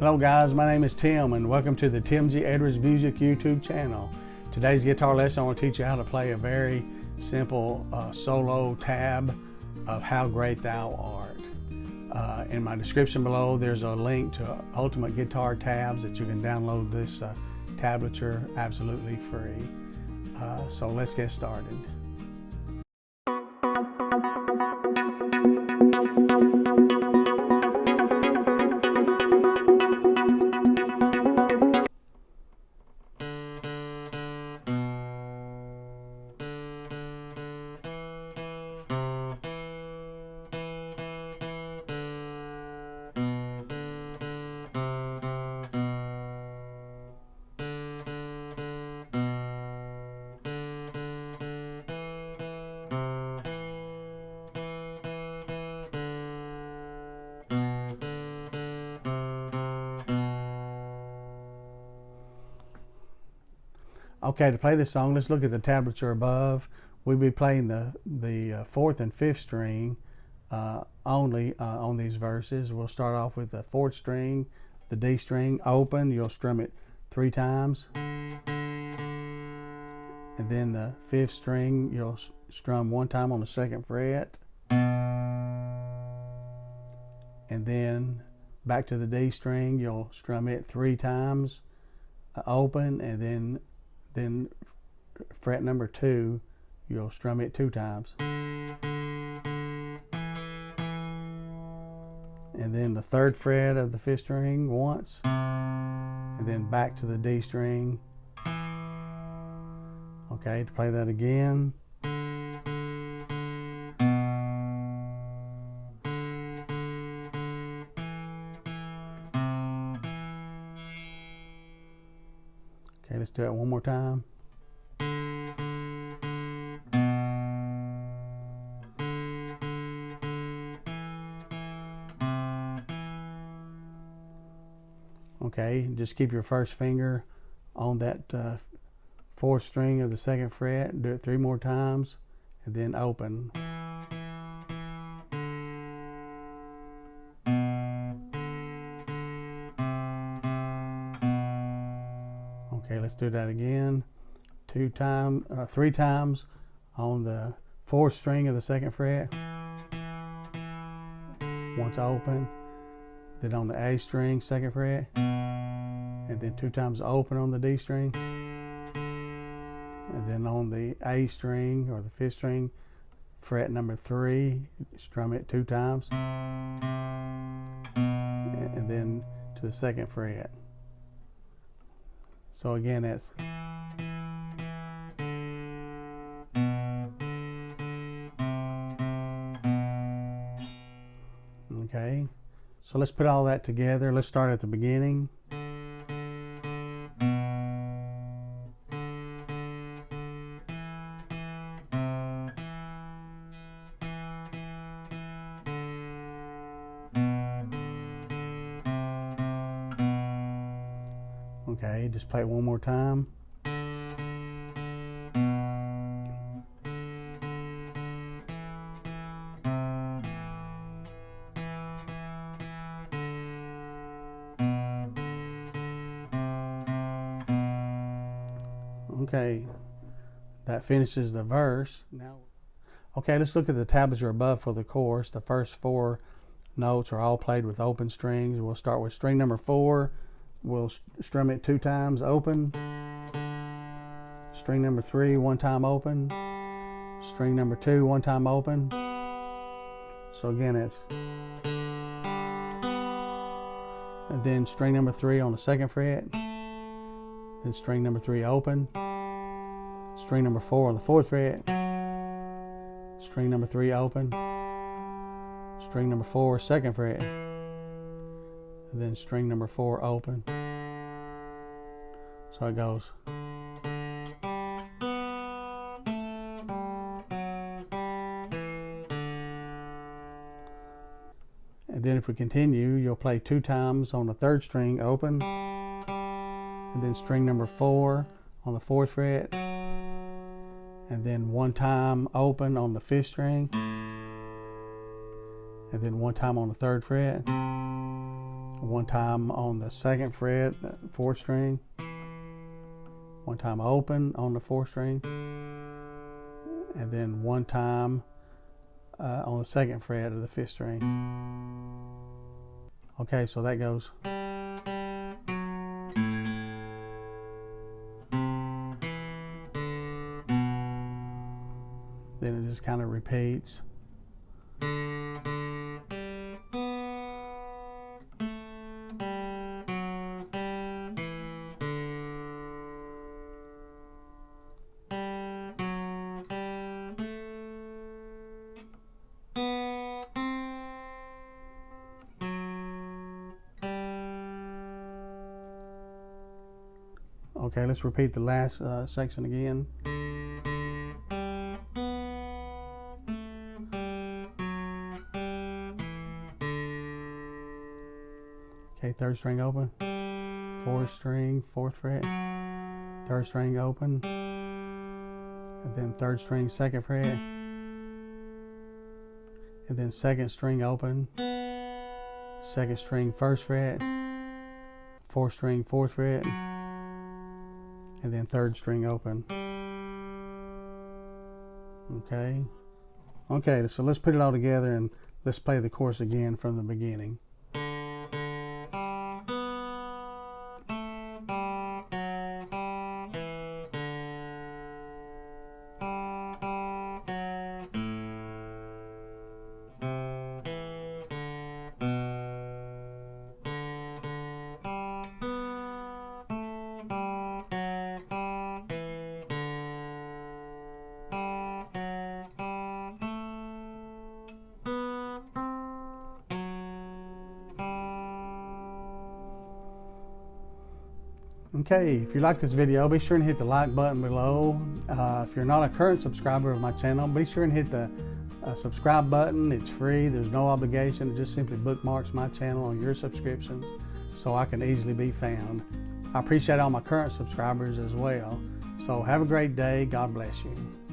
Hello guys, my name is Tim and welcome to the Tim G. Edwards Music YouTube channel. Today's guitar lesson I want to teach you how to play a very simple solo tab of How Great Thou Art. In my description below there's a link to Ultimate Guitar Tabs that you can download this tablature absolutely free. So let's get started. Okay, to play this song, let's look at the tablature above. We'll be playing the fourth and fifth string only on these verses. We'll start off with the fourth string, the D string, open. You'll strum it 3 times. And then the fifth string, you'll strum 1 time on the 2nd fret. And then back to the D string, you'll strum it 3 times, open, and then fret number 2, you'll strum it 2 times. And then the 3rd fret of the 5th string once, and then back to the D string. Okay, to play that again. Okay, let's do it one more time. Okay, just keep your first finger on that 4th string of the 2nd fret. Do it 3 more times, and then open. Okay, let's do that again. 3 times on the 4th string of the 2nd fret. Once open. Then on the A string, 2nd fret. And then 2 times open on the D string. And then on the A string or the 5th string, fret number 3, strum it 2 times. And then to the 2nd fret. So again, that's okay. So let's put all that together. Let's start at the beginning. Okay, just play it one more time. Okay, that finishes the verse. Now, okay, let's look at the tablature above for the chorus. The first 4 notes are all played with open strings. We'll start with string number 4. We'll strum it 2 times, open. String number 3, 1 time open. String number 2, 1 time open. So again, it's, and then string number 3 on the 2nd fret. Then string number 3 open. String number 4 on the 4th fret. String number 3 open. String number 4, 2nd fret. And then string number 4 open. So it goes. And then if we continue, you'll play 2 times on the 3rd string open. And then string number 4 on the 4th fret. And then 1 time open on the 5th string. And then 1 time on the 3rd fret. one time on the 2nd fret, 4th string, one time open on the 4th string, and then one time on the 2nd fret of the 5th string. Okay, so that goes. Then it just kind of repeats. Okay, let's repeat the last section again. Okay, 3rd string open, 4th string, 4th fret, 3rd string open, and then 3rd string, 2nd fret, and then 2nd string open, 2nd string, 1st fret, 4th string, 4th fret, and then 3rd string open. Okay, so let's put it all together and let's play the chorus again from the beginning. Okay, if you like this video, be sure and hit the like button below. If you're not a current subscriber of my channel, be sure and hit the subscribe button. It's free, there's no obligation. It just simply bookmarks my channel on your subscription so I can easily be found. I appreciate all my current subscribers as well. So have a great day. God bless you.